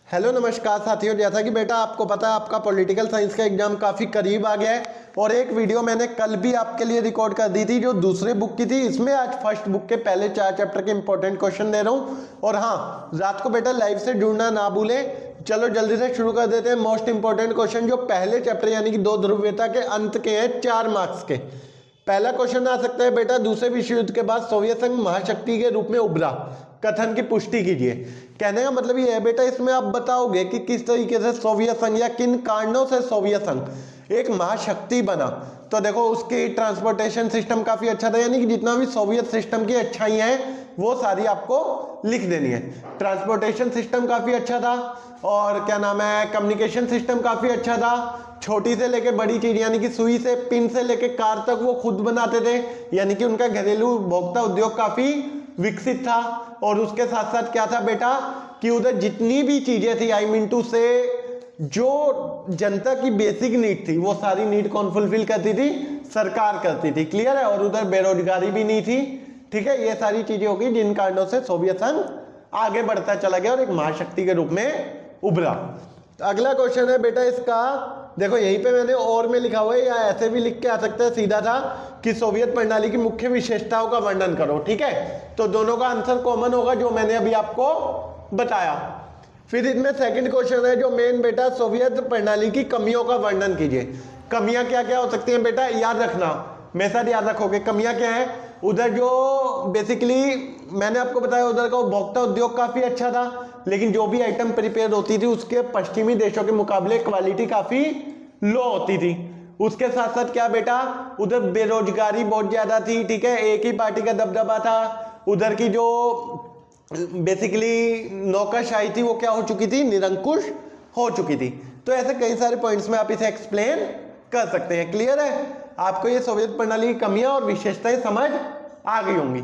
Hello नमस्कार साथियों, जैसा कि बेटा आपको पता है आपका पॉलिटिकल साइंस का एग्जाम काफ़ी करीब आ गया है और एक वीडियो मैंने कल भी आपके लिए रिकॉर्ड कर दी थी जो दूसरे बुक की थी। इसमें आज फर्स्ट बुक के पहले 4 चैप्टर के इंपॉर्टेंट क्वेश्चन दे रहा हूँ। और हाँ, रात को बेटा लाइव से जुड़ना ना भूलें। चलो जल्दी से शुरू कर देते हैं। मोस्ट इंपॉर्टेंट क्वेश्चन जो पहले चैप्टर यानी कि 2 ध्रुवीयता के अंत के हैं, 4 मार्क्स के। पहला क्वेश्चन आ सकता है बेटा, दूसरे विश्व युद्ध के बाद सोवियत संघ महाशक्ति के रूप में उभरा, कथन की पुष्टि कीजिए। कहने का मतलब ये है बेटा, इसमें आप बताओगे कि किस तरीके से सोवियत संघ या किन कारणों से सोवियत संघ एक महाशक्ति बना। तो देखो उसकी ट्रांसपोर्टेशन सिस्टम काफी अच्छा था, यानी कि जितना भी सोवियत सिस्टम की अच्छाइयां हैं वो सारी आपको लिख देनी है। ट्रांसपोर्टेशन सिस्टम काफी अच्छा था और क्या नाम है, कम्युनिकेशन सिस्टम काफी अच्छा था। छोटी से लेके बड़ी चीज यानी कि सुई से पिन से लेके कार तक वो खुद बनाते थे, यानी कि उनका घरेलू उपभोक्ता उद्योग काफी विकसित था। और उसके साथ साथ क्या था बेटा कि उधर जितनी भी चीजें थी, आई मीन टू से जो जनता की बेसिक नीड थी वो सारी नीड कौन फुलफिल करती थी? सरकार करती थी। क्लियर है? और उधर बेरोजगारी भी नहीं थी। ठीक है, ये सारी चीजें होगी जिन कारणों से सोवियत संघ आगे बढ़ता चला गया और एक महाशक्ति के रूप में उभरा। अगला क्वेश्चन है बेटा इसका, देखो यहीं पे मैंने और में लिखा हुआ है या ऐसे भी लिख के आ सकता है सीधा था कि सोवियत प्रणाली की मुख्य विशेषताओं का वर्णन करो। ठीक है, तो दोनों का आंसर कॉमन होगा जो मैंने अभी आपको बताया। फिर इसमें सेकंड क्वेश्चन है जो मेन बेटा, सोवियत प्रणाली की कमियों का वर्णन कीजिए। कमियां क्या क्या हो सकती हैं बेटा, याद रखना, मेरे साथ याद रखोगे। कमियां क्या है? उधर जो बेसिकली मैंने आपको बताया उधर का उपभोक्ता उद्योग काफी अच्छा था, लेकिन जो भी आइटम प्रिपेयर होती थी उसके पश्चिमी देशों के मुकाबले क्वालिटी काफी लो होती थी। उसके साथ साथ क्या बेटा, उधर बेरोजगारी बहुत ज्यादा थी। ठीक है, एक ही पार्टी का दबदबा था। उधर की जो बेसिकली नौकरशाही थी वो क्या हो चुकी थी? निरंकुश हो चुकी थी। तो ऐसे कई सारे पॉइंट्स में आप इसे एक्सप्लेन कर सकते हैं। क्लियर है? आपको ये सोवियत प्रणाली की कमियां और विशेषताएं समझ आ गई होंगी।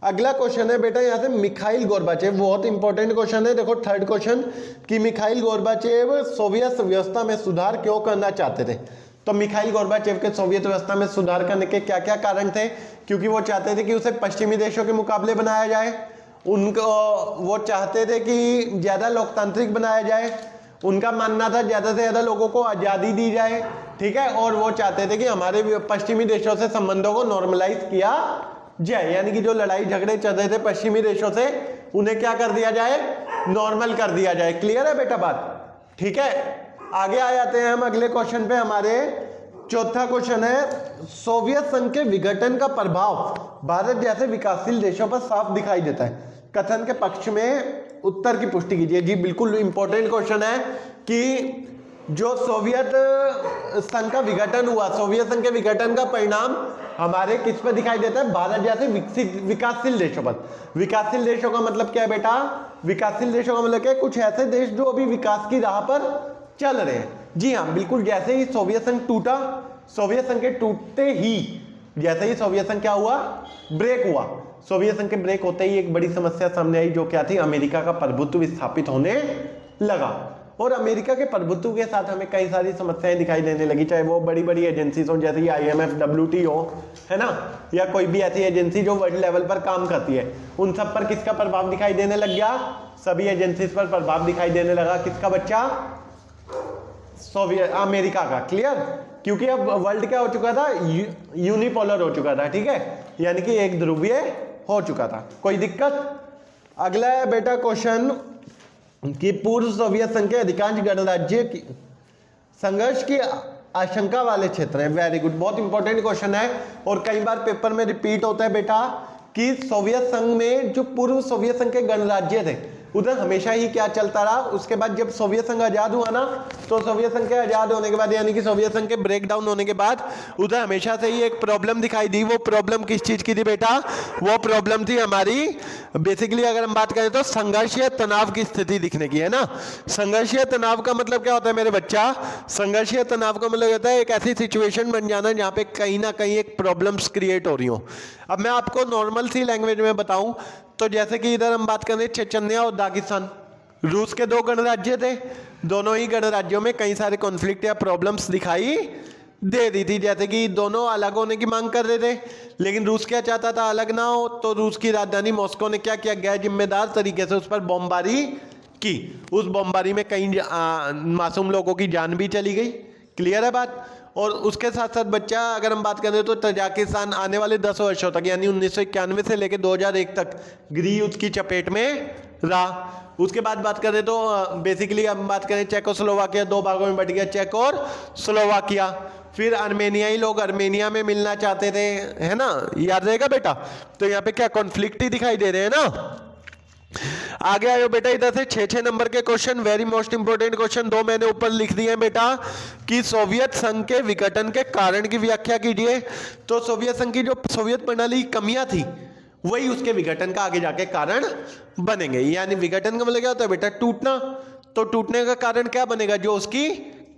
अगला क्वेश्चन है बेटा यहाँ से, मिखाइल गोर्बाचेव, बहुत इंपॉर्टेंट क्वेश्चन है। देखो थर्ड क्वेश्चन कि मिखाइल गोर्बाचेव सोवियत व्यवस्था में सुधार क्यों करना चाहते थे। तो मिखाइल गोर्बाचेव के सोवियत व्यवस्था में सुधार करने के क्या क्या कारण थे? क्योंकि वो चाहते थे कि उसे पश्चिमी देशों के मुकाबले बनाया जाए, उनको वो चाहते थे कि ज्यादा लोकतांत्रिक बनाया जाए, उनका मानना था ज्यादा से ज्यादा लोगों को आजादी दी जाए। ठीक है, और वो चाहते थे कि हमारे पश्चिमी देशों से संबंधों को नॉर्मलाइज किया जाए, यानी कि जो लड़ाई झगड़े चल रहे थे पश्चिमी देशों से उन्हें क्या कर दिया जाए? नॉर्मल कर दिया जाए। क्लियर है बेटा बात? ठीक है, आगे आ जाते हैं हम अगले क्वेश्चन पे। हमारे चौथा क्वेश्चन है, सोवियत संघ के विघटन का प्रभाव भारत जैसे विकासशील देशों पर साफ दिखाई देता है, कथन के पक्ष में उत्तर की पुष्टि कीजिए। जी बिल्कुल इंपॉर्टेंट क्वेश्चन है कि जो सोवियत संघ का विघटन हुआ, सोवियत संघ के विघटन का परिणाम हमारे किस पर दिखाई देता है? भारत जैसे विकसित विकासशील देशों पर। विकासशील देशों का मतलब क्या है बेटा? विकासशील देशों का मतलब क्या है? कुछ ऐसे देश जो अभी विकास की राह पर चल रहे हैं। जी हाँ, बिल्कुल। जैसे ही सोवियत संघ टूटा, सोवियत संघ के टूटते ही जैसे ही सोवियत संघ क्या हुआ? ब्रेक हुआ। सोवियत संघ के ब्रेक होते ही एक बड़ी समस्या सामने आई जो क्या थी? अमेरिका का प्रभुत्व स्थापित होने लगा। और अमेरिका के प्रभुत्व के साथ हमें कई सारी समस्याएं दिखाई देने लगी, चाहे वो बड़ी बड़ी एजेंसीज हो जैसे IMF, WTO है ना, या कोई भी ऐसी एजेंसी जो वर्ल्ड लेवल पर काम करती है। उन सब पर किसका प्रभाव दिखाई देने लग गया? सभी एजेंसीज पर प्रभाव दिखाई देने लगा। किसका बच्चा? सोवियत अमेरिका का। क्लियर? क्योंकि अब वर्ल्ड क्या हो चुका था? यूनिपोलर हो चुका था। ठीक है, यानी कि एक ध्रुवीय हो चुका था। कोई दिक्कत? अगला है बेटा क्वेश्चन कि पूर्व सोवियत संघ के अधिकांश गणराज्य की संघर्ष की आशंका वाले क्षेत्र हैं। वेरी गुड, बहुत इंपॉर्टेंट क्वेश्चन है और कई बार पेपर में रिपीट होता है बेटा कि सोवियत संघ में जो पूर्व सोवियत संघ के गणराज्य थे उधर हमेशा ही क्या चलता रहा? उसके बाद जब सोवियत संघ आजाद हुआ ना, तो सोवियत संघ के आजाद होने के बाद यानी कि सोवियत संघ के ब्रेक डाउन होने के बाद उधर हमेशा से ही एक प्रॉब्लम दिखाई दी। वो प्रॉब्लम किस चीज की थी बेटा? वो प्रॉब्लम थी हमारी बेसिकली अगर हम बात करें तो संघर्षीय तनाव की स्थिति दिखने की, है ना। संघर्षीय तनाव का मतलब क्या होता है मेरे बच्चा? संघर्षीय तनाव का मतलब होता है एक ऐसी सिचुएशन बन जाना जहाँ पे कहीं ना कहीं एक प्रॉब्लम्स क्रिएट हो रही हो। अब मैं आपको नॉर्मल सी लैंग्वेज में बताऊं तो जैसे कि इधर हम बात करें चेचन्या और दागिस्तान, रूस के 2 गणराज्य थे। दोनों ही गणराज्यों में कई सारे कॉन्फ्लिक्ट या प्रॉब्लम्स दिखाई दे दी थी, जैसे कि दोनों अलग होने की मांग कर रहे थे, लेकिन रूस क्या चाहता था? अलग ना हो। तो रूस की राजधानी मॉस्को ने क्या किया? गैर जिम्मेदार तरीके से उस पर बमबारी की उस बमबारी में कई मासूम लोगों की जान भी चली गई। क्लियर है बात। और उसके साथ साथ बच्चा अगर हम बात करें तो तजाकिस्तान आने वाले 10 वर्षों तक यानी 1991 से लेकर 2001 तक गृह युद्ध की चपेट में रहा। उसके बाद बात करें तो बेसिकली हम बात करें चेकोस्लोवाकिया 2 भागों में बट गया, चेक और स्लोवाकिया। फिर अर्मेनियाई लोग अर्मेनिया में मिलना चाहते थे, है ना, याद रहेगा बेटा। तो यहाँ पे क्या कॉन्फ्लिक्ट ही दिखाई दे रहे हैं ना। आगे आयो बेटा, इधर से 6 नंबर के question, very most important question 2 मैंने ऊपर लिख दिए हैं बेटा कि सोवियत संघ के विघटन के कारण की व्याख्या कीजिए। तो सोवियत संघ की जो सोवियत प्रणाली की कमियां थी वही उसके विघटन का आगे जाके कारण बनेंगे। यानी विघटन का मतलब क्या होता है बेटा, टूटना। तो टूटने का कारण क्या बनेगा, जो उसकी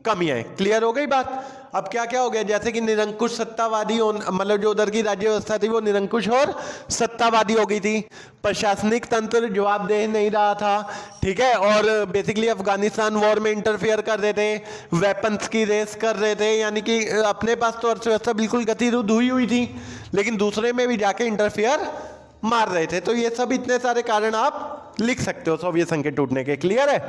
कमियां है। क्लियर हो गई बात। अब क्या क्या हो गया, जैसे कि निरंकुश सत्तावादी, मतलब जो उधर की राज्य व्यवस्था थी वो निरंकुश और सत्तावादी हो गई थी। प्रशासनिक तंत्र जवाबदेह नहीं रहा था, ठीक है। और बेसिकली अफगानिस्तान वॉर में इंटरफेयर कर रहे थे, वेपन्स की रेस कर रहे थे, यानी कि अपने पास तो अर्थव्यवस्था बिल्कुल गतिरोध हुई थी, लेकिन दूसरे में भी जाके इंटरफेयर मार रहे थे। तो ये सब इतने सारे कारण आप लिख सकते हो सोवियत संघ के टूटने के। क्लियर है।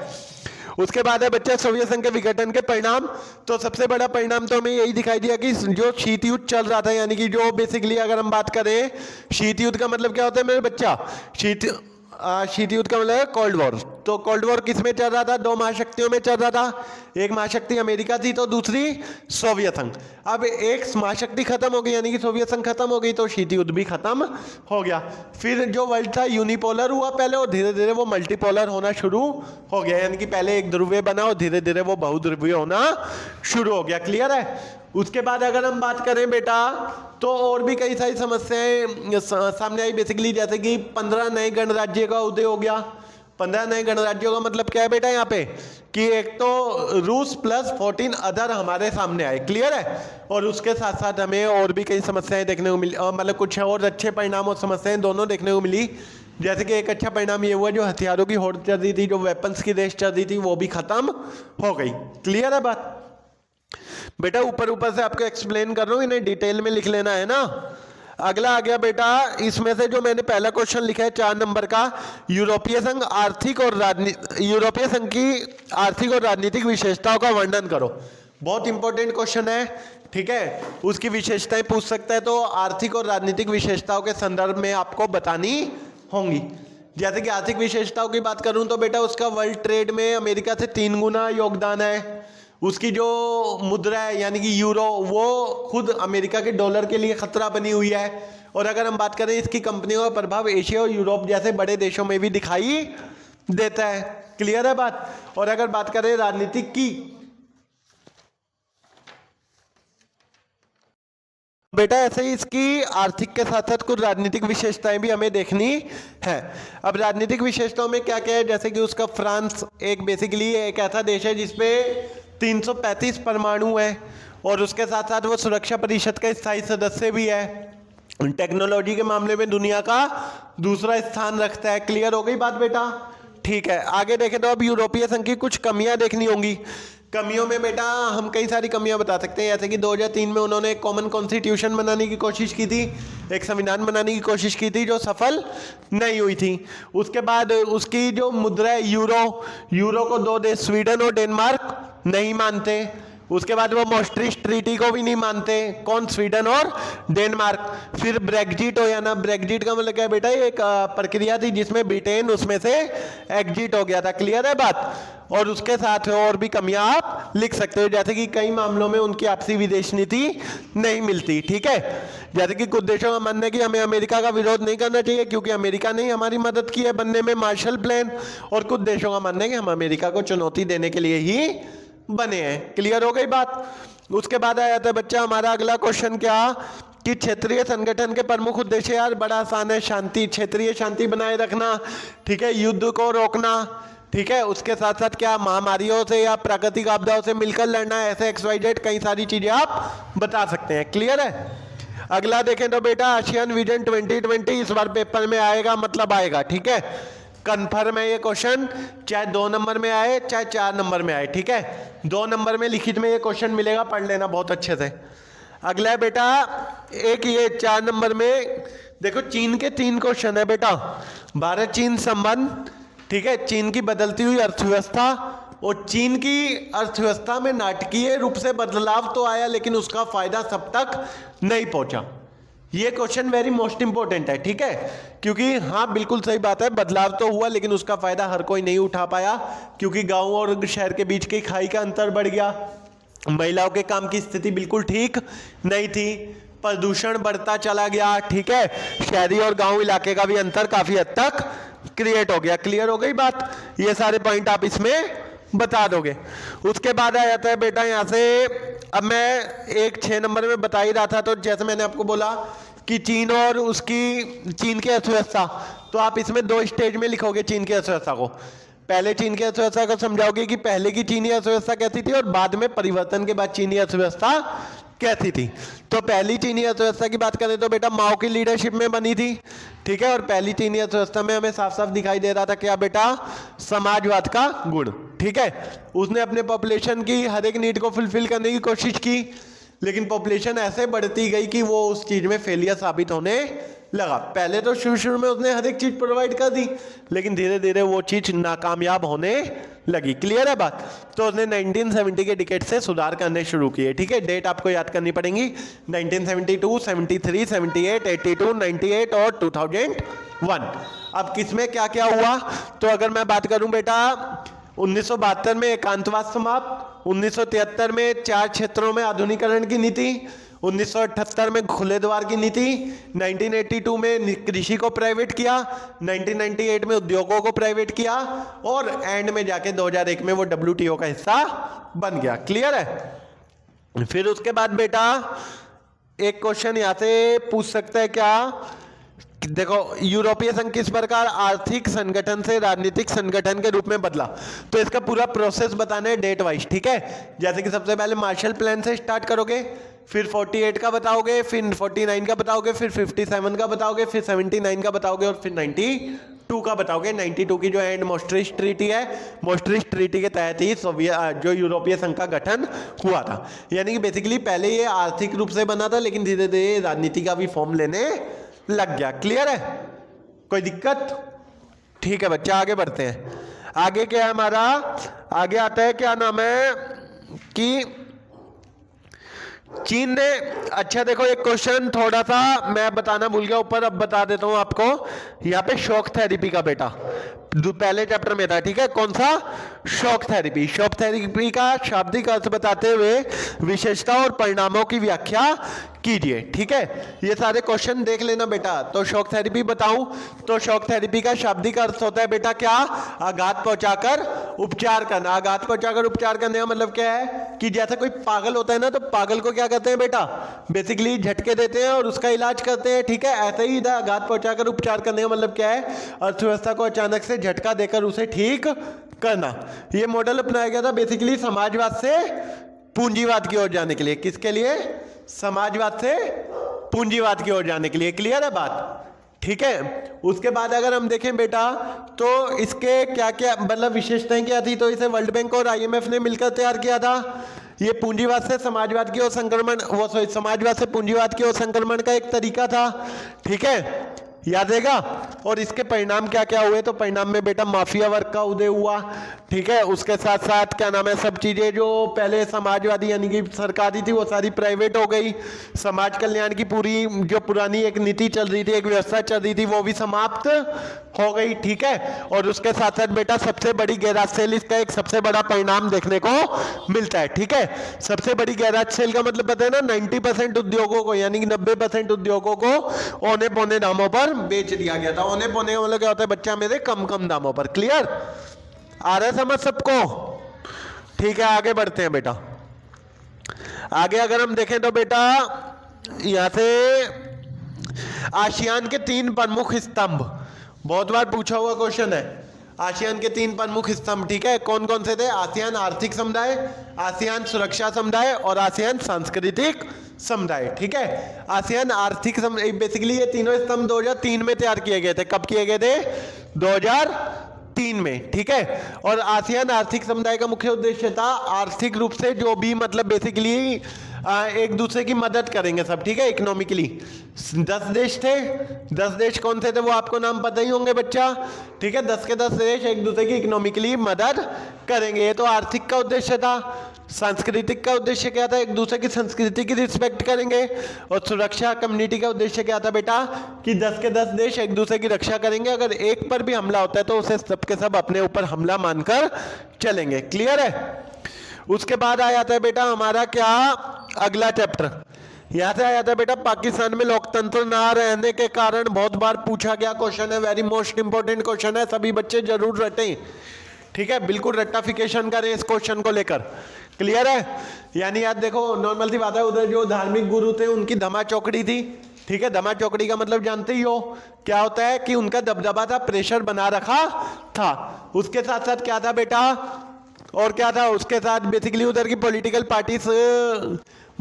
उसके बाद है बच्चा सोवियत संघ के विघटन के परिणाम। तो सबसे बड़ा परिणाम तो हमें यही दिखाई दिया कि जो शीत युद्ध चल रहा था, यानी कि जो बेसिकली अगर हम बात करें शीत युद्ध का मतलब क्या होता है मेरे बच्चा, शीत युद्ध का मतलब है कोल्ड वॉर। तो कोल्ड वॉर किस में चल रहा था, 2 महाशक्तियों में चल रहा था। एक महाशक्ति अमेरिका थी तो दूसरी सोवियत संघ। अब एक महाशक्ति खत्म हो गई यानी कि सोवियत संघ खत्म हो गई तो शीत युद्ध भी खत्म हो गया। फिर जो वर्ल्ड था यूनिपोलर हुआ पहले और धीरे धीरे वो मल्टीपोलर होना शुरू हो गया, यानी कि पहले एक ध्रुवीय बना और धीरे धीरे वो बहुध्रुवीय होना शुरू हो गया। क्लियर है। उसके बाद अगर हम बात करें बेटा तो और भी कई सारी समस्याएं सामने आई, बेसिकली जैसे कि 15 नए गणराज्य का उदय हो गया। 15 नए गणराज्यों का मतलब क्या है बेटा यहाँ पे कि एक तो रूस प्लस 14 अदर हमारे सामने आए। क्लियर है। और उसके साथ साथ हमें और भी कई समस्याएं देखने को मिली, मतलब कुछ और अच्छे परिणाम और समस्याएं दोनों देखने को मिली। जैसे कि एक अच्छा परिणाम ये हुआ जो हथियारों की होड़ चल रही थी, जो वेपन्स की रेस चल रही थी, वो भी खत्म हो गई। क्लियर है बात बेटा। ऊपर से आपको एक्सप्लेन कर रहा हूं, इन्हें डिटेल में लिख लेना है ना। अगला आ गया बेटा, इसमें से जो मैंने पहला क्वेश्चन लिखा है 4 नंबर का, यूरोपीय संघ यूरोपीय संघ की आर्थिक और राजनीतिक विशेषताओं का वर्णन करो। बहुत इंपॉर्टेंट क्वेश्चन है, ठीक है। उसकी विशेषताएं पूछ सकता है तो आर्थिक और राजनीतिक विशेषताओं के संदर्भ में आपको बतानी होंगी। जैसे कि आर्थिक विशेषताओं की बात करूं तो बेटा उसका वर्ल्ड ट्रेड में अमेरिका से 3 गुना योगदान है। उसकी जो मुद्रा है यानी कि यूरो, वो खुद अमेरिका के डॉलर के लिए खतरा बनी हुई है। और अगर हम बात करें इसकी कंपनियों का प्रभाव एशिया और यूरोप जैसे बड़े देशों में भी दिखाई देता है। क्लियर है बात। और अगर बात करें राजनीतिक की, बेटा ऐसे ही इसकी आर्थिक के साथ साथ कुछ राजनीतिक विशेषताएं भी हमें देखनी है। अब राजनीतिक विशेषताओं में क्या क्या है, जैसे कि उसका फ्रांस एक बेसिकली एक ऐसा देश है जिसपे 335 परमाणु है और उसके साथ साथ वो सुरक्षा परिषद का स्थायी सदस्य भी है। टेक्नोलॉजी के मामले में दुनिया का दूसरा स्थान रखता है। क्लियर हो गई बात बेटा। ठीक है। आगे देखें तो अब यूरोपीय संघ की कुछ कमियां देखनी होंगी। कमियों में बेटा हम कई सारी कमियां बता सकते हैं, जैसे कि 2003 में उन्होंने एक कॉमन कॉन्स्टिट्यूशन बनाने की कोशिश की थी, एक संविधान बनाने की कोशिश की थी जो सफल नहीं हुई थी। उसके बाद उसकी जो मुद्रा है यूरो को 2 देश स्वीडन और डेनमार्क नहीं मानते। उसके बाद वो मॉस्ट्रिच ट्रीटी को भी नहीं मानते, कौन, स्वीडन और डेनमार्क। फिर ब्रेग्जिट हो या ना, ब्रेग्जिट का मतलब क्या है बेटा, एक प्रक्रिया थी जिसमें ब्रिटेन उसमें से एग्जिट हो गया था। क्लियर है बात। और उसके साथ और भी कमियां आप लिख सकते हो, जैसे कि कई मामलों में उनकी आपसी विदेश नीति नहीं मिलती। ठीक है। जैसे कि कुछ देशों का मानना है कि हमें अमेरिका का विरोध नहीं करना चाहिए क्योंकि अमेरिका ने हमारी मदद की है बनने में मार्शल प्लान, और कुछ देशों का मानना है कि हम अमेरिका को चुनौती देने के लिए ही बने हैं। क्लियर हो गई बात। उसके बाद आया था बच्चा हमारा अगला क्वेश्चन क्या कि क्षेत्रीय संगठन के प्रमुख उद्देश्य, यार बड़ा आसान है, शांति, क्षेत्रीय शांति बनाए रखना, ठीक है, युद्ध को रोकना, ठीक है। उसके साथ साथ क्या महामारियों से या प्राकृतिक आपदाओं से मिलकर लड़ना, ऐसे XYZ कई सारी चीजें आप बता सकते हैं। क्लियर है। अगला देखें तो बेटा आसियान विजन 2020 इस बार पेपर में आएगा, मतलब आएगा, ठीक है, कन्फर्म है ये क्वेश्चन, चाहे 2 नंबर में आए चाहे 4 नंबर में आए। ठीक है। 2 नंबर में लिखित में ये क्वेश्चन मिलेगा, पढ़ लेना बहुत अच्छे से। अगला है बेटा एक ये 4 नंबर में देखो चीन के 3 क्वेश्चन है बेटा, भारत चीन संबंध, ठीक है, चीन की बदलती हुई अर्थव्यवस्था, और चीन की अर्थव्यवस्था में नाटकीय रूप से बदलाव तो आया लेकिन उसका फायदा सब तक नहीं पहुंचा। ये क्वेश्चन वेरी मोस्ट इंपॉर्टेंट है, ठीक है, क्योंकि हाँ बिल्कुल सही बात है, बदलाव तो हुआ लेकिन उसका फायदा हर कोई नहीं उठा पाया, क्योंकि गांव और शहर के बीच की खाई का अंतर बढ़ गया, महिलाओं के काम की स्थिति बिल्कुल ठीक नहीं थी, प्रदूषण बढ़ता चला गया, ठीक है, शहरी और गांव इलाके का भी अंतर काफी हद तक क्रिएट हो गया। क्लियर हो गई बात? ये सारे पॉइंट आप इसमें बता दोगे। उसके बाद आ जाता है बेटा यहाँ से, अब मैं एक 6 नंबर में बता ही रहा था, तो जैसे मैंने आपको बोला कि चीन और चीन की अर्थव्यवस्था, तो आप इसमें 2 स्टेज में लिखोगे चीन की अर्थव्यवस्था को। पहले चीन की अर्थव्यवस्था को समझाओगे कि पहले की चीनी अर्थव्यवस्था कैसी थी और बाद में परिवर्तन के बाद चीनी अर्थव्यवस्था कैसी थी। तो पहली चीनी अर्थव्यवस्था की बात करें तो बेटा माओ की लीडरशिप में बनी थी, ठीक है, और पहली चीनी अर्थव्यवस्था में हमें साफ साफ दिखाई दे रहा था क्या बेटा, समाजवाद का गुण, ठीक है। उसने अपने पॉपुलेशन की हर एक नीड को फुलफिल करने की कोशिश की, लेकिन पॉपुलेशन ऐसे बढ़ती गई कि वो उस चीज में फेलियर साबित होने लगा। पहले तो शुरू में उसने हर एक चीज प्रोवाइड कर दी, लेकिन धीरे धीरे वो चीज नाकामयाब होने लगी। क्लियर है बात? तो उसने 1970 के डिकेड से सुधार करने शुरू किए, ठीक है। डेट आपको याद करनी पड़ेगी, 1972, 73, 78, 82, 98 और 2001। अब किसमें क्या क्या हुआ, तो अगर मैं बात करूं बेटा, 1972 में एकांतवाद समाप्त, 1973 में 4 क्षेत्रों में आधुनिकीकरण की नीति, 1978 में खुले द्वार की नीति, 1982 में कृषि को प्राइवेट किया, 1998 में उद्योगों को प्राइवेट किया, और एंड में जाके 2001 में वो WTO का हिस्सा बन गया। क्लियर है? फिर उसके बाद बेटा एक क्वेश्चन यहां से पूछ सकते हैं क्या, देखो यूरोपीय संघ किस प्रकार आर्थिक संगठन से राजनीतिक संगठन के रूप में बदला, तो इसका पूरा प्रोसेस बताना है डेट वाइज, ठीक है। जैसे कि सबसे पहले मार्शल प्लान से स्टार्ट करोगे, फिर 48 का बताओगे, फिर 49 का बताओगे, फिर 57 का बताओगे, फिर 79 का बताओगे, और फिर 92 का बताओगे। 92 की जो एंड मोस्ट्रिच ट्रीटी है, मोस्ट्रिच ट्रीटी के तहत ही जो यूरोपीय संघ का गठन हुआ था। यानी कि बेसिकली पहले ये आर्थिक रूप से बना था, लेकिन धीरे धीरे राजनीति का भी फॉर्म लेने लग गया। क्लियर है? कोई दिक्कत? ठीक है बच्चा, आगे बढ़ते हैं। आगे क्या है हमारा, आगे आता है क्या नाम है कि चीन ने, अच्छा देखो एक क्वेश्चन थोड़ा सा मैं बताना भूल गया ऊपर, अब बता देता हूं आपको। यहाँ पे शॉक थेरेपी का बेटा पहले चैप्टर में था, ठीक है। कौन सा? Shock therapy. शॉक थेरेपी का शाब्दिक अर्थ बताते हुए विशेषता और परिणामों की व्याख्या कीजिए, ठीक है। ये सारे क्वेश्चन देख लेना बेटा। तो शॉक थेरेपी बताऊं तो शॉक थेरेपी का शाब्दिक अर्थ होता है बेटा क्या, आघात पहुंचाकर उपचार करना। आघात पहुंचाकर उपचार करने का मतलब क्या है कि जैसे कोई पागल होता है ना, तो पागल को क्या कहते हैं बेटा, बेसिकली झटके देते हैं और उसका इलाज करते हैं, ठीक है। ऐसे ही इधर आघात पहुंचाकर उपचार करने का मतलब क्या है, अर्थव्यवस्था को अचानक से झटका देकर उसे ठीक करना। ये मॉडल अपनाया गया था बेसिकली समाजवाद से पूंजीवाद की ओर जाने के लिए। किसके लिए? समाजवाद से पूंजीवाद की ओर जाने के लिए। क्लियर है बात? ठीक है। उसके बाद अगर हम देखें बेटा, तो इसके क्या क्या मतलब विशेषताएं क्या थी, तो इसे वर्ल्ड बैंक और IMF ने मिलकर तैयार किया था। ये पूंजीवाद से समाजवाद की ओर संक्रमण, समाजवाद से पूंजीवाद की ओर संक्रमण का एक तरीका था, ठीक है, याद रहेगा। और इसके परिणाम क्या क्या हुए, तो परिणाम में बेटा माफिया वर्ग का उदय हुआ, ठीक है। उसके साथ साथ क्या नाम है, सब चीजें जो पहले समाजवादी यानी कि सरकारी थी वो सारी प्राइवेट हो गई। समाज कल्याण की पूरी जो पुरानी एक नीति चल रही थी, एक व्यवस्था चल रही थी, वो भी समाप्त हो गई, ठीक है। और उसके साथ साथ बेटा सबसे बड़ी गैराज सेल, इसका एक सबसे बड़ा परिणाम देखने को मिलता है, ठीक है। सबसे बड़ी गैराज सेल का मतलब पता है ना, 90% उद्योगों को यानी कि 90% उद्योगों को औने पौने दामों पर बेच दिया गया था। औने पौने का मतलब क्या होता है बच्चा मेरे, कम कम दामों पर। क्लियर? आ रहा है समझ सबको? ठीक है, आगे बढ़ते हैं बेटा। आगे अगर हम देखें तो बेटा यहां से आसियान के 3 प्रमुख स्तंभ, बहुत बार पूछा हुआ क्वेश्चन है। आसियान के 3 प्रमुख स्तंभ, ठीक है, कौन कौन से थे? आसियान आर्थिक समुदाय, आसियान सुरक्षा समुदाय और आसियान सांस्कृतिक समुदाय, ठीक है। आसियान आर्थिक समुदाय, बेसिकली ये तीनों स्तंभ 2003 में तैयार किए गए थे। कब किए गए थे? 2003 में, ठीक है। और आसियान आर्थिक समुदाय का मुख्य उद्देश्य था आर्थिक रूप से जो भी मतलब बेसिकली एक दूसरे की मदद करेंगे सब, ठीक है, इकोनॉमिकली। 10 देश थे, 10 देश कौन से थे वो आपको नाम पता ही होंगे बच्चा, ठीक है। 10 के 10 देश एक दूसरे की इकोनॉमिकली मदद करेंगे। ये तो आर्थिक का उद्देश्य था। सांस्कृतिक का उद्देश्य क्या था? एक दूसरे की संस्कृति की रिस्पेक्ट करेंगे। और सुरक्षा कम्युनिटी का उद्देश्य क्या था बेटा? कि 10 के 10 देश एक दूसरे की रक्षा करेंगे। अगर एक पर भी हमला होता है तो उसे सब के सब अपने ऊपर हमला मानकर चलेंगे। क्लियर है? उसके बाद आ जाता है बेटा हमारा क्या, अगला चैप्टर। यहां से आ जाता है बेटा पाकिस्तान में लोकतंत्र ना रहने के कारण, बहुत बार पूछा गया क्वेश्चन है, वेरी मोस्ट इंपॉर्टेंट क्वेश्चन है, सभी बच्चे जरूर रटें, ठीक है, बिल्कुल रट्टाफिकेशन करें इस क्वेश्चन को लेकर। क्लियर है? यानी याद देखो, नॉर्मल सी बात है, उधर जो धार्मिक गुरु थे उनकी धमा चौकड़ी थी, ठीक है। धमा चौकड़ी का मतलब जानते ही हो क्या होता है? कि उनका दबदबा था, प्रेशर बना रखा था। उसके साथ साथ क्या था बेटा, और क्या था उसके साथ? बेसिकली उधर की पॉलिटिकल पार्टीज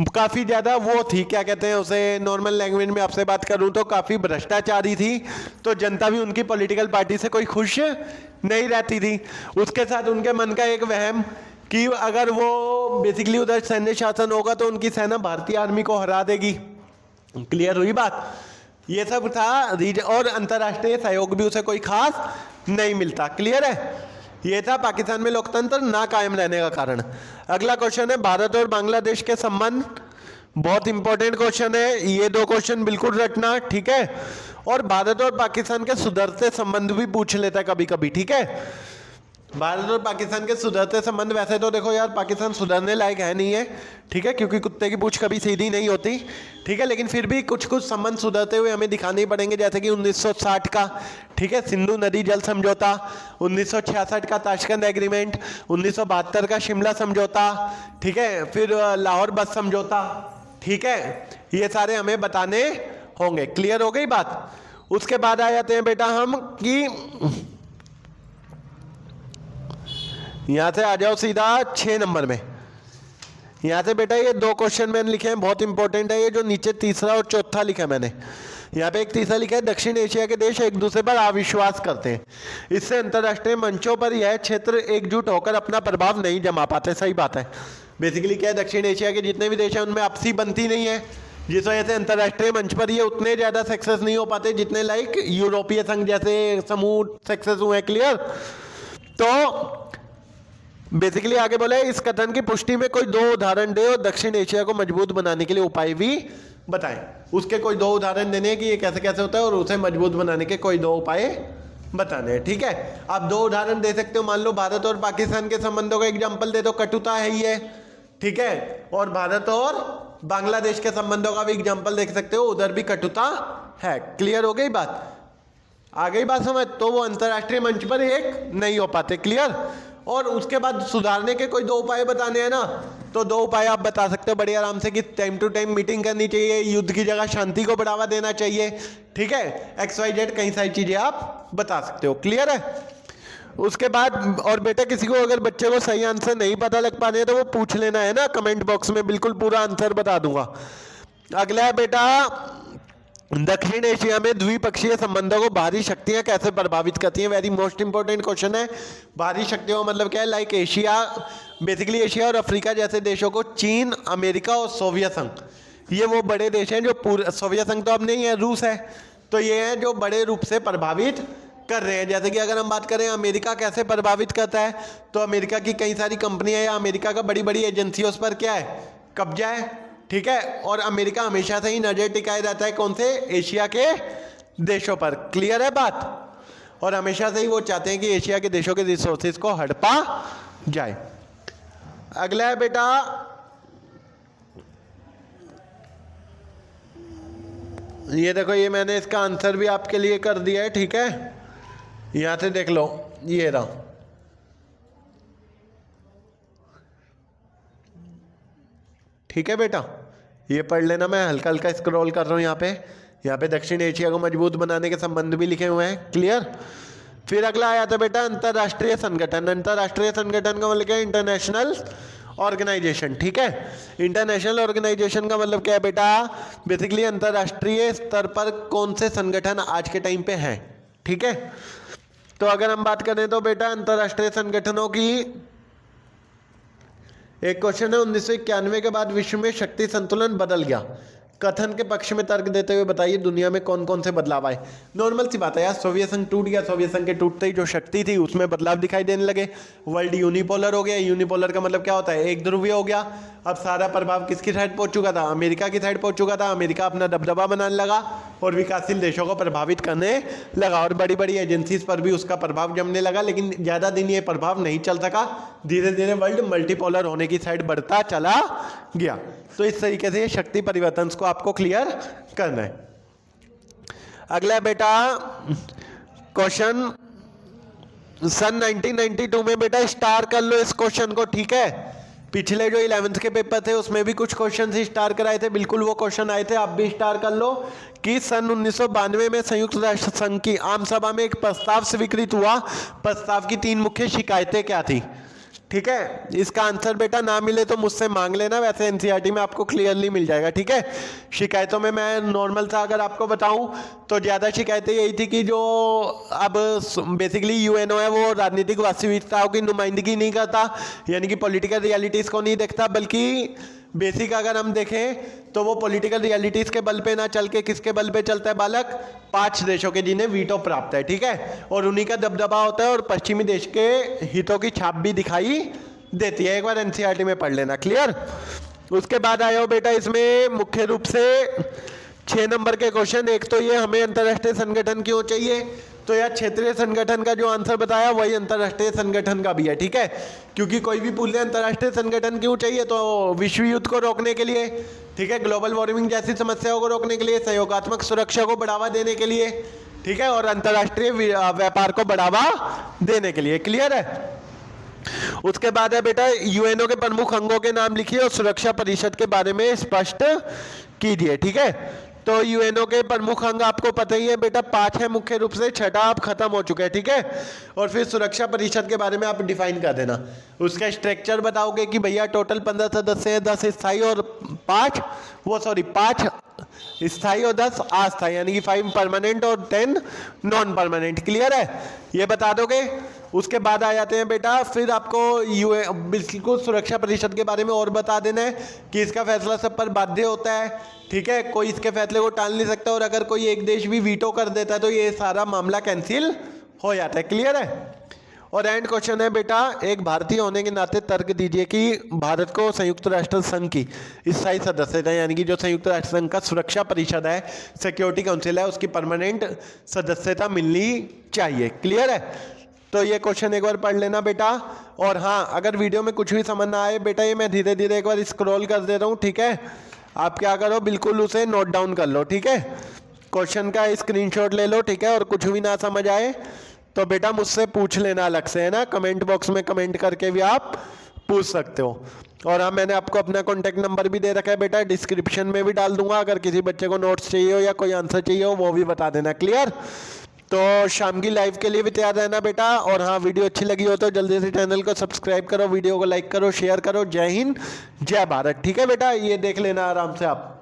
काफी ज्यादा वो थी, क्या कहते हैं उसे, नॉर्मल लैंग्वेज में आपसे बात करूं तो काफी भ्रष्टाचारी थी। तो जनता भी उनकी पॉलिटिकल पार्टी से कोई खुश नहीं रहती थी। उसके साथ उनके मन का एक वहम कि अगर वो बेसिकली उधर सैन्य शासन होगा तो उनकी सेना भारतीय आर्मी को हरा देगी। क्लियर हुई बात? ये सब था। और अंतर्राष्ट्रीय सहयोग भी उसे कोई खास नहीं मिलता। क्लियर है? ये था पाकिस्तान में लोकतंत्र ना कायम रहने का कारण। अगला क्वेश्चन है भारत और बांग्लादेश के संबंध। बहुत इंपॉर्टेंट क्वेश्चन है, ये 2 क्वेश्चन बिल्कुल रटना, ठीक है। और भारत और पाकिस्तान के सुधरते संबंध भी पूछ लेता है कभी कभी, ठीक है। भारत और पाकिस्तान के सुधरते संबंध, वैसे तो देखो यार पाकिस्तान सुधरने लायक है नहीं है, ठीक है, क्योंकि कुत्ते की पूंछ कभी सीधी नहीं होती, ठीक है। लेकिन फिर भी कुछ कुछ संबंध सुधरते हुए हमें दिखाने ही पड़ेंगे, जैसे कि 1960 का, ठीक है, सिंधु नदी जल समझौता, 1966 का ताशकंद एग्रीमेंट, 1972 का शिमला समझौता, ठीक है, फिर लाहौर बस समझौता, ठीक है, ये सारे हमें बताने होंगे। क्लियर हो गई बात? उसके बाद आ जाते हैं बेटा हम कि यहां से आ जाओ सीधा 6 नंबर में। यहां से बेटा ये 2 क्वेश्चन मैंने लिखे हैं, बहुत इंपॉर्टेंट है ये, जो नीचे तीसरा और चौथा लिखा है मैंने। यहाँ पे एक तीसरा लिखा है, दक्षिण एशिया के देश एक दूसरे पर अविश्वास करते हैं, इससे अंतर्राष्ट्रीय मंचों पर यह क्षेत्र एकजुट होकर अपना प्रभाव नहीं जमा पाते। सही बात है। बेसिकली क्या है, दक्षिण एशिया के जितने भी देश हैं उनमें आपसी बनती नहीं है, जिस वजह से अंतर्राष्ट्रीय मंच पर ये उतने ज्यादा सक्सेस नहीं हो पाते जितने लाइक यूरोपीय संघ जैसे समूह सक्सेस हुए। क्लियर? तो बेसिकली आगे बोले, इस कथन की पुष्टि में कोई 2 उदाहरण दे और दक्षिण एशिया को मजबूत बनाने के लिए उपाय भी बताएं। उसके कोई 2 उदाहरण देने हैं कि ये कैसे कैसे होता है और उसे मजबूत बनाने के कोई 2 उपाय बताने हैं, ठीक है। आप 2 उदाहरण दे सकते हो। मान लो भारत और पाकिस्तान के संबंधों का एग्जाम्पल दे दो, कटुता है ये, ठीक है। और भारत और बांग्लादेश के संबंधों का भी एग्जाम्पल देख सकते हो, उधर भी कटुता है। क्लियर हो गई बात? आ गई बात समझ? तो वो अंतर्राष्ट्रीय मंच पर एक नहीं हो पाते। क्लियर? और उसके बाद सुधारने के कोई 2 उपाय बताने हैं ना, तो 2 उपाय आप बता सकते हो बड़ी आराम से कि टाइम टू टाइम मीटिंग करनी चाहिए, युद्ध की जगह शांति को बढ़ावा देना चाहिए, ठीक है, XYZ कई सारी चीजें आप बता सकते हो। क्लियर है? उसके बाद और बेटा किसी को अगर बच्चे को सही आंसर नहीं पता लग पाने तो वो पूछ लेना है ना कमेंट बॉक्स में, बिल्कुल पूरा आंसर बता दूंगा। अगला है बेटा, दक्षिण एशिया में द्विपक्षीय संबंधों को बाहरी शक्तियां कैसे प्रभावित करती हैं। वेरी मोस्ट इंपॉर्टेंट क्वेश्चन है। बाहरी शक्तियों मतलब क्या है? लाइक एशिया, बेसिकली एशिया और अफ्रीका जैसे देशों को चीन, अमेरिका और सोवियत संघ, ये वो बड़े देश हैं जो पूरे, सोवियत संघ तो अब नहीं है, रूस है, तो ये हैं जो बड़े रूप से प्रभावित कर रहे हैं। जैसे कि अगर हम बात करें अमेरिका कैसे प्रभावित करता है, तो अमेरिका की कई सारी कंपनियां या अमेरिका का बड़ी बड़ी एजेंसियों पर क्या है? कब्जा है, ठीक है। और अमेरिका हमेशा से ही नजर टिकाए रहता है कौन से? एशिया के देशों पर। क्लियर है बात? और हमेशा से ही वो चाहते हैं कि एशिया के देशों के रिसोर्सेज को हड़पा जाए। अगला है बेटा, ये देखो, ये मैंने इसका आंसर भी आपके लिए कर दिया है, ठीक है, यहां से देख लो, ये रहा, ठीक है बेटा, ये पढ़ लेना। मैं हल्का हल्का स्क्रॉल कर रहा हूँ यहाँ पे दक्षिण एशिया को मजबूत बनाने के संबंध भी लिखे हुए हैं। क्लियर? फिर अगला आया था बेटा अंतरराष्ट्रीय संगठन। अंतरराष्ट्रीय संगठन का मतलब क्या है? इंटरनेशनल ऑर्गेनाइजेशन, ठीक है। इंटरनेशनल ऑर्गेनाइजेशन का मतलब क्या है बेटा? बेसिकली अंतरराष्ट्रीय स्तर पर कौन से संगठन आज के टाइम पे हैं, ठीक है। तो अगर हम बात करें तो बेटा अंतरराष्ट्रीय संगठनों की एक क्वेश्चन है 1991 के बाद विश्व में शक्ति संतुलन बदल गया, कथन के पक्ष में तर्क देते हुए बताइए दुनिया में कौन कौन से बदलाव आए। नॉर्मल सी बात है यार, सोवियत संघ टूट गया, सोवियत संघ के टूटते ही जो शक्ति थी उसमें बदलाव दिखाई देने लगे, वर्ल्ड यूनिपोलर हो गया। यूनिपोलर का मतलब क्या होता है, एक ध्रुवीय हो गया। अब सारा प्रभाव किसकी साइड पहुंच चुका था, अमेरिका की साइड पहुंच चुका था। अमेरिका अपना दबदबा बनाने लगा और विकासशील देशों को प्रभावित करने लगा और बड़ी बड़ी एजेंसीज पर भी उसका प्रभाव जमने लगा। लेकिन ज़्यादा दिन ये प्रभाव नहीं चल सका, धीरे धीरे वर्ल्ड मल्टीपोलर होने की साइड बढ़ता चला गया। तो इस तरीके से शक्ति परिवर्तन को आपको क्लियर करना है। अगला बेटा क्वेश्चन सन 1992 में बेटा स्टार कर लो इस क्वेश्चन को, ठीक है। पिछले जो 11th के पेपर थे उसमें भी कुछ क्वेश्चन ही स्टार कराए थे, बिल्कुल वो क्वेश्चन आए थे, आप भी स्टार कर लो कि सन 1992 में संयुक्त राष्ट्र संघ की आम सभा में एक प्रस्ताव स्वीकृत हुआ। प्रस्ताव की 3 मुख्य शिकायतें क्या थी, ठीक है। इसका आंसर बेटा ना मिले तो मुझसे मांग लेना, वैसे एनसीईआरटी में आपको क्लियरली मिल जाएगा, ठीक है। शिकायतों में मैं नॉर्मल सा अगर आपको बताऊं तो ज़्यादा शिकायतें यही थी कि जो अब बेसिकली यूएनओ है वो राजनीतिक वास्तविकताओं की नुमाइंदगी नहीं करता, यानी कि पॉलिटिकल रियलिटीज़ को नहीं देखता, बल्कि बेसिक अगर हम देखें तो वो पॉलिटिकल रियलिटीज़ के बल पे ना चल के किसके बल पे चलता है बालक, 5 देशों के जिन्हें वीटो प्राप्त है, ठीक है, और उन्हीं का दबदबा होता है और पश्चिमी देश के हितों की छाप भी दिखाई देती है। एक बार एनसीईआरटी में पढ़ लेना, क्लियर। उसके बाद आया हो बेटा इसमें मुख्य रूप से 6 नंबर के क्वेश्चन। एक तो ये हमें अंतर्राष्ट्रीय संगठन क्यों चाहिए, तो यार क्षेत्रीय संगठन का जो आंसर बताया वही अंतर्राष्ट्रीय संगठन का भी है, ठीक है। क्योंकि कोई भी पूछ ले अंतर्राष्ट्रीय संगठन क्यों चाहिए, तो विश्व युद्ध को रोकने के लिए, ठीक है, ग्लोबल वार्मिंग जैसी समस्याओं को रोकने के लिए, सहयोगात्मक सुरक्षा को बढ़ावा देने के लिए, ठीक है, और अंतर्राष्ट्रीय व्यापार को बढ़ावा देने के लिए, क्लियर है। उसके बाद है बेटा यूएनओ के प्रमुख अंगों के नाम लिखिए और सुरक्षा परिषद के बारे में स्पष्ट कीजिए, ठीक है। तो यूएनओ के प्रमुख अंग आपको पता ही है बेटा 5 है मुख्य रूप से, 6 अब खत्म हो चुका है, ठीक है। और फिर सुरक्षा परिषद के बारे में आप डिफाइन कर देना, उसका स्ट्रक्चर बताओगे कि भैया टोटल 15 सदस्य हैं, 10 स्थायी और 5 स्थायी और 10 अस्थायी, यानी कि 5 परमानेंट और 10 नॉन परमानेंट, क्लियर है, ये बता दोगे। उसके बाद आ जाते हैं बेटा फिर आपको बिल्कुल सुरक्षा परिषद के बारे में और बता देना है कि इसका फैसला सब पर बाध्य होता है, ठीक है, कोई इसके फैसले को टाल नहीं सकता, और अगर कोई एक देश भी वीटो कर देता है तो ये सारा मामला कैंसिल हो जाता है, क्लियर है। और एंड क्वेश्चन है बेटा एक भारतीय होने के नाते तर्क दीजिए कि भारत को संयुक्त राष्ट्र संघ की स्थायी सदस्यता, यानी कि जो संयुक्त राष्ट्र संघ का सुरक्षा परिषद है, सिक्योरिटी काउंसिल है, उसकी परमानेंट सदस्यता मिलनी चाहिए, क्लियर है। तो ये क्वेश्चन एक बार पढ़ लेना बेटा। और हाँ, अगर वीडियो में कुछ भी समझ ना आए बेटा, ये मैं धीरे धीरे एक बार स्क्रॉल कर दे रहा हूँ, ठीक है, आप क्या करो बिल्कुल उसे नोट डाउन कर लो, ठीक है, क्वेश्चन का स्क्रीनशॉट ले लो, ठीक है। और कुछ भी ना समझ आए तो बेटा मुझसे पूछ लेना अलग से, है ना, कमेंट बॉक्स में कमेंट करके भी आप पूछ सकते हो। और हाँ, मैंने आपको अपना कॉन्टैक्ट नंबर भी दे रखा है बेटा, डिस्क्रिप्शन में भी डाल दूंगा, अगर किसी बच्चे को नोट्स चाहिए हो या कोई आंसर चाहिए हो वो भी बता देना, क्लियर। तो शाम की लाइव के लिए भी तैयार रहना बेटा। और हाँ, वीडियो अच्छी लगी हो तो जल्दी से चैनल को सब्सक्राइब करो, वीडियो को लाइक करो, शेयर करो। जय हिंद, जय भारत, ठीक है बेटा, ये देख लेना आराम से आप।